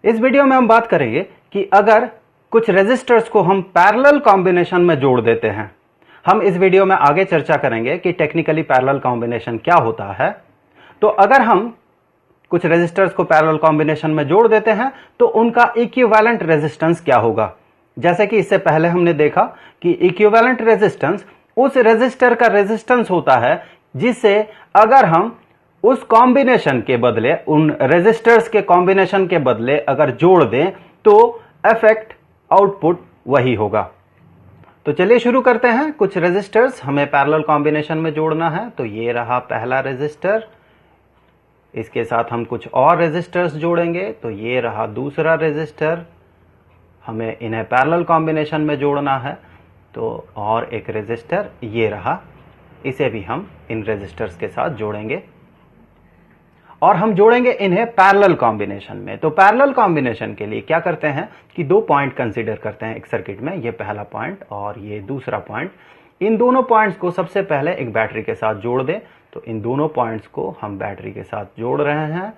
इस वीडियो में हम बात करेंगे कि अगर कुछ रेजिस्टर्स को हम पैरेलल कॉम्बिनेशन में जोड़ देते हैं। हम इस वीडियो में आगे चर्चा करेंगे कि टेक्निकली पैरेलल कॉम्बिनेशन क्या होता है। तो अगर हम कुछ रेजिस्टर्स को पैरेलल कॉम्बिनेशन में जोड़ देते हैं तो उनका इक्विवेलेंट रेजिस्टेंस क्या होगा। जैसे कि इससे पहले हमने देखा कि इक्विवेलेंट रेजिस्टेंस उस रेजिस्टर का रेजिस्टेंस होता है जिससे अगर हम उस कॉम्बिनेशन के बदले, उन रेजिस्टर्स के कॉम्बिनेशन के बदले अगर जोड़ दें तो इफेक्ट आउटपुट वही होगा। तो चलिए शुरू करते हैं। कुछ रेजिस्टर्स हमें पैरेलल कॉम्बिनेशन में जोड़ना है। तो ये रहा पहला रेजिस्टर, इसके साथ हम कुछ और रेजिस्टर्स जोड़ेंगे। तो ये रहा दूसरा रेजिस्टर, हमें इन्हें पैरेलल कॉम्बिनेशन में जोड़ना है। तो और एक रेजिस्टर ये रहा, इसे भी हम इन रेजिस्टर्स के साथ जोड़ेंगे और हम जोड़ेंगे इन्हें पैरेलल कॉम्बिनेशन में। तो पैरेलल कॉम्बिनेशन के लिए क्या करते हैं कि दो पॉइंट कंसीडर करते हैं एक सर्किट में, ये पहला पॉइंट और ये दूसरा पॉइंट। इन दोनों पॉइंट्स को सबसे पहले एक बैटरी के साथ जोड़ दें। तो इन दोनों पॉइंट्स को हम बैटरी के साथ जोड़ रहे हैं।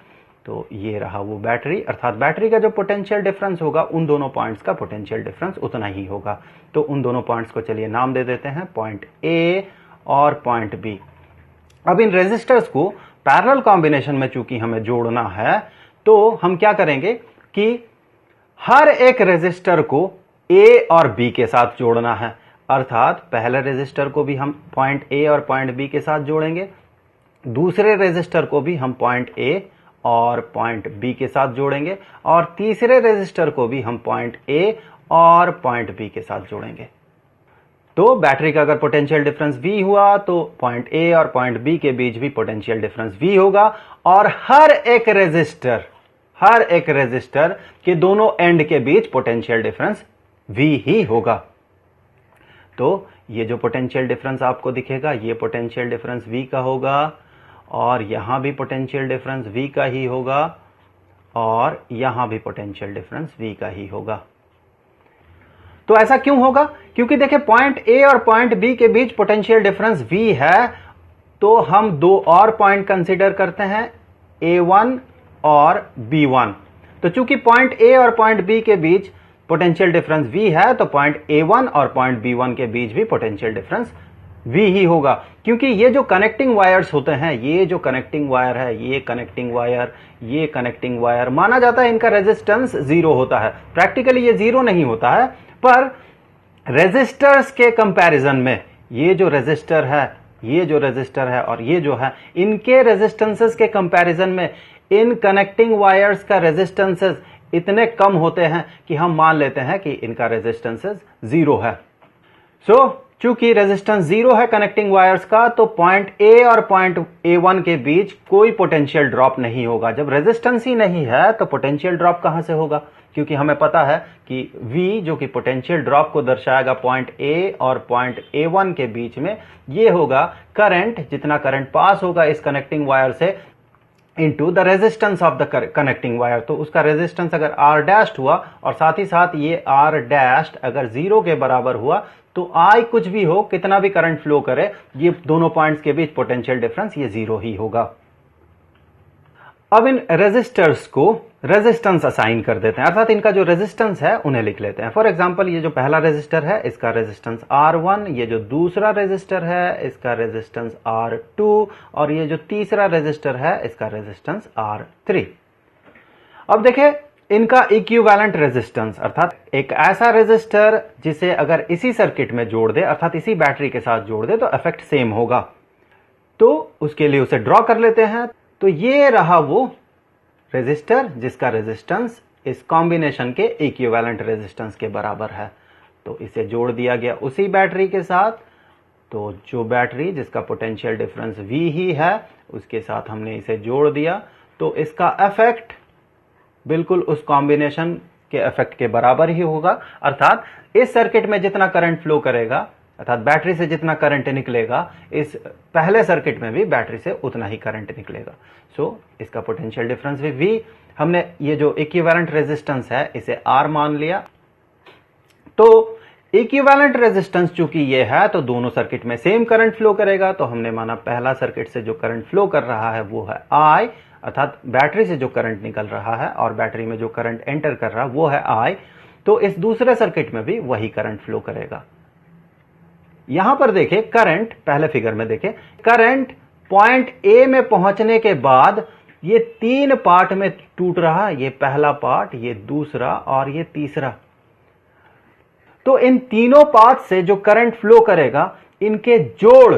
तो ये रहा वो बैटरी, अर्थात बैटरी का जो पोटेंशियल डिफरेंस होगा उन दोनों पॉइंट्स का पोटेंशियल डिफरेंस उतना ही होगा। तो उन दोनों पॉइंट्स को चलिए नाम दे देते हैं, पॉइंट ए और पॉइंट बी। अब इन रेजिस्टर्स को पैरेलल कॉम्बिनेशन में चूंकि हमें जोड़ना है तो हम क्या करेंगे कि हर एक रेजिस्टर को ए और बी के साथ जोड़ना है। अर्थात पहले रेजिस्टर को भी हम पॉइंट ए और पॉइंट बी के साथ जोड़ेंगे, दूसरे रेजिस्टर को भी हम पॉइंट ए और पॉइंट बी के साथ जोड़ेंगे और तीसरे रेजिस्टर को भी हम पॉइंट ए और पॉइंट बी के साथ जोड़ेंगे। तो बैटरी का अगर पोटेंशियल डिफरेंस V हुआ तो पॉइंट A और पॉइंट B के बीच भी पोटेंशियल डिफरेंस V होगा और हर एक रेजिस्टर के दोनों एंड के बीच पोटेंशियल डिफरेंस V ही होगा। तो ये जो पोटेंशियल डिफरेंस आपको दिखेगा ये पोटेंशियल डिफरेंस V का होगा और यहां भी पोटेंशियल डिफरेंस V का ही होगा और यहां भी पोटेंशियल डिफरेंस V का ही होगा। तो ऐसा क्यों होगा? क्योंकि देखिए पॉइंट ए और पॉइंट बी के बीच पोटेंशियल डिफरेंस V है। तो हम दो और पॉइंट कंसीडर करते हैं, A1 और B1। तो चूंकि पॉइंट ए और पॉइंट बी के बीच पोटेंशियल डिफरेंस V है तो पॉइंट A1 और पॉइंट B1 के बीच भी पोटेंशियल डिफरेंस V ही होगा। क्योंकि ये जो कनेक्टिंग वायर्स होते हैं, ये जो कनेक्टिंग वायर है, ये कनेक्टिंग वायर, ये कनेक्टिंग वायर, माना जाता है इनका रेजिस्टेंस 0 होता है। प्रैक्टिकली ये 0 नहीं होता है, पर रेजिस्टर्स के कंपैरिजन में ये जो रेजिस्टर है और ये जो है, इनके रेजिस्टेंसेस के कंपैरिजन में इन कनेक्टिंग वायर्स का रेजिस्टेंसेस इतने कम होते हैं कि हम मान लेते हैं कि इनका रेजिस्टेंसेस 0 है। चूंकि रेजिस्टेंस 0 है कनेक्टिंग वायर्स का तो पॉइंट ए और पॉइंट A1 के बीच कोई पोटेंशियल ड्रॉप नहीं होगा। जब रेजिस्टेंस ही नहीं है तो पोटेंशियल ड्रॉप कहां से होगा? क्योंकि हमें पता है कि V जो कि पोटेंशियल ड्रॉप को दर्शाएगा पॉइंट A और पॉइंट A1 के बीच में, ये होगा करंट, जितना करंट पास होगा इस कनेक्टिंग वायर से into the resistance of the connecting wire. तो उसका रेजिस्टेंस अगर R डैश्ड हुआ और साथ ही साथ ये R डैश्ड अगर 0 के बराबर हुआ तो I कुछ भी हो, कितना भी करंट फ्लो करे, ये दोनों पॉइंट्स के बीच पोटेंशियल डिफरेंस ये 0 ही होगा। अब इन रेजिस्टर्स को रेजिस्टेंस असाइन कर देते हैं, अर्थात इनका जो रेजिस्टेंस है उन्हें लिख लेते हैं। फॉर एग्जांपल ये जो पहला रेजिस्टर है इसका रेजिस्टेंस R1, ये जो दूसरा रेजिस्टर है इसका रेजिस्टेंस R2 और ये जो तीसरा रेजिस्टर है इसका रेजिस्टेंस R3। अब देखिए इनका इक्विवेलेंट रेजिस्टेंस, अर्थात एक ऐसा रेजिस्टर जिसे अगर इसी सर्किट में जोड़ दे, अर्थात इसी बैटरी के साथ जोड़ दे तो इफेक्ट सेम होगा। तो उसके लिए उसे ड्रॉ कर लेते हैं। तो ये रहा वो रेजिस्टर जिसका रेजिस्टेंस इस कॉम्बिनेशन के इक्विवेलेंट रेजिस्टेंस के बराबर है। तो इसे जोड़ दिया गया उसी बैटरी के साथ। तो जो बैटरी जिसका पोटेंशियल डिफरेंस V ही है उसके साथ हमने इसे जोड़ दिया। तो इसका इफेक्ट बिल्कुल उस कॉम्बिनेशन के इफेक्ट के बराबर ही होगा। अर्थात इस सर्किट में जितना करंट फ्लो करेगा, अर्थात बैटरी से जितना करंट निकलेगा, इस पहले सर्किट में भी बैटरी से उतना ही करंट निकलेगा। इसका पोटेंशियल डिफरेंस भी V, हमने ये जो इक्विवेलेंट रेजिस्टेंस है इसे R मान लिया। तो इक्विवेलेंट रेजिस्टेंस चूंकि ये है तो दोनों सर्किट में सेम करंट फ्लो करेगा। तो हमने माना पहला सर्किट से जो करंट फ्लो कर रहा है वो है I अर्थात बैटरी से जो करंट निकल रहा है और बैटरी में जो करंट एंटर कर रहा है वो है I, तो इस दूसरे सर्किट में भी वही करंट फ्लो करेगा। यहां पर देखें करंट, पहले फिगर में देखें करंट पॉइंट A में पहुंचने के बाद ये 3 पार्ट में टूट रहा, ये पहला पार्ट, ये दूसरा और ये तीसरा। तो इन तीनों पाथ से जो करंट फ्लो करेगा इनके जोड़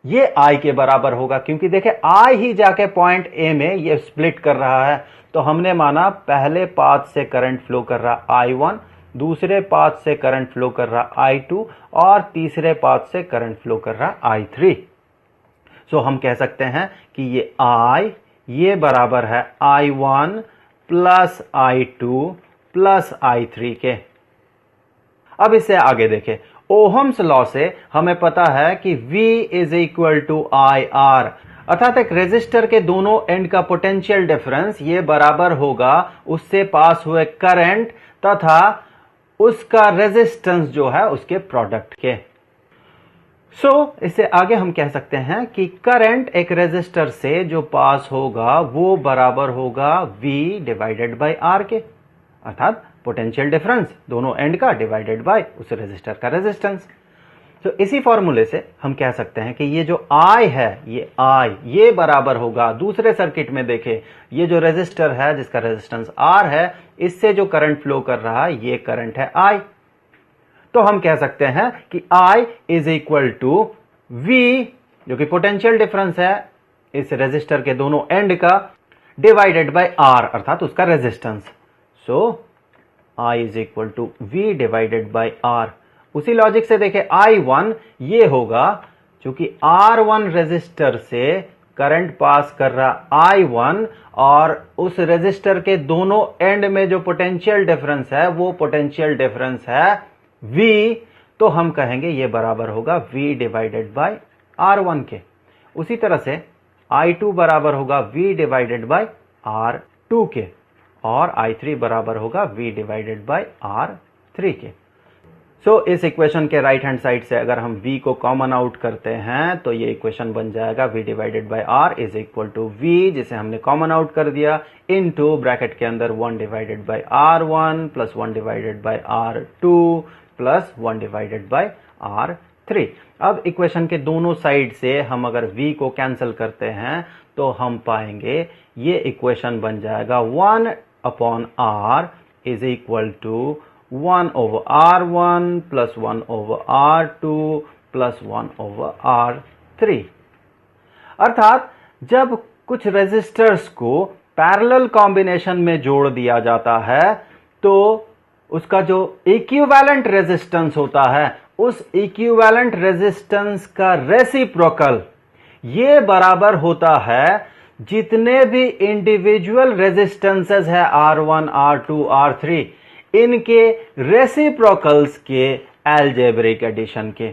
ये I के बराबर होगा, क्योंकि देखें I ही जाके पॉइंट A में ये स्प्लिट कर रहा है। तो हमने माना पहले पाथ से करंट फ्लो कर रहा I1, दूसरे पाथ से करंट फ्लो कर रहा I2 और तीसरे पाथ से करंट फ्लो कर रहा I3। सो हम कह सकते हैं कि ये I ये बराबर है I1 plus I2 plus I3 के। अब इससे आगे देखें, ओहम्स लॉ से हमें पता है कि V is equal to IR, अर्थात एक रेजिस्टर के दोनों एंड का पोटेंशियल डिफरेंस ये बराबर होगा उससे पास हुए करंट तथा उसका रेजिस्टेंस जो है उसके प्रोडक्ट के। इससे आगे हम कह सकते हैं कि करंट एक रेजिस्टर से जो पास होगा वो बराबर होगा V डिवाइडेड बाय R के, अर्थात पोटेंशियल डिफरेंस दोनों एंड का डिवाइडेड बाय उस रेजिस्टर का रेजिस्टेंस। तो इसी फॉर्मूले से हम कह सकते हैं कि ये जो I है ये I ये बराबर होगा, दूसरे सर्किट में देखें ये जो रेजिस्टर है जिसका रेजिस्टेंस R है इससे जो करंट फ्लो कर रहा है ये करंट है I। तो हम कह सकते हैं कि I is equal to V जो कि पोटेंशियल डिफरेंस है इस रेजिस्टर के दोनों एंड का डिवाइडेड बाय R अर्थात उसका resistance. So I is equal to V divided by R। उसी लॉजिक से देखें I1 ये होगा, क्योंकि R1 रेजिस्टर से करंट पास कर रहा I1 और उस रेजिस्टर के दोनों एंड में जो पोटेंशियल डिफरेंस है वो पोटेंशियल डिफरेंस है V, तो हम कहेंगे ये बराबर होगा V डिवाइडेड बाय R1 के। उसी तरह से I2 बराबर होगा V डिवाइडेड बाय R2 के और I3 बराबर होगा V डिवाइडेड बाय R3 के। इस इक्वेशन के राइट हैंड साइड से अगर हम V को कॉमन आउट करते हैं तो ये इक्वेशन बन जाएगा V divided by R is equal to V, जिसे हमने कॉमन आउट कर दिया, इनटू ब्रैकेट के अंदर 1 divided by R1 plus 1 divided by R2 plus 1 divided by R3। अब इक्वेशन के दोनों साइड से हम अगर V को कैंसिल करते हैं तो हम पाएंगे ये इक्वेशन बन जाएगा 1 upon R is equal to 1 over R1 plus 1 over R2 plus 1 over R3। अर्थात जब कुछ रेजिस्टर्स को पैरेलल कॉम्बिनेशन में जोड़ दिया जाता है तो उसका जो इक्विवेलेंट रेजिस्टेंस होता है उस इक्विवेलेंट रेजिस्टेंस का रेसिप्रोकल ये बराबर होता है जितने भी इंडिविजुअल रेजिस्टेंसेस है R1, R2, R3 इनके रेसिप्रोकल्स के अलजेब्रिक एडिशन के।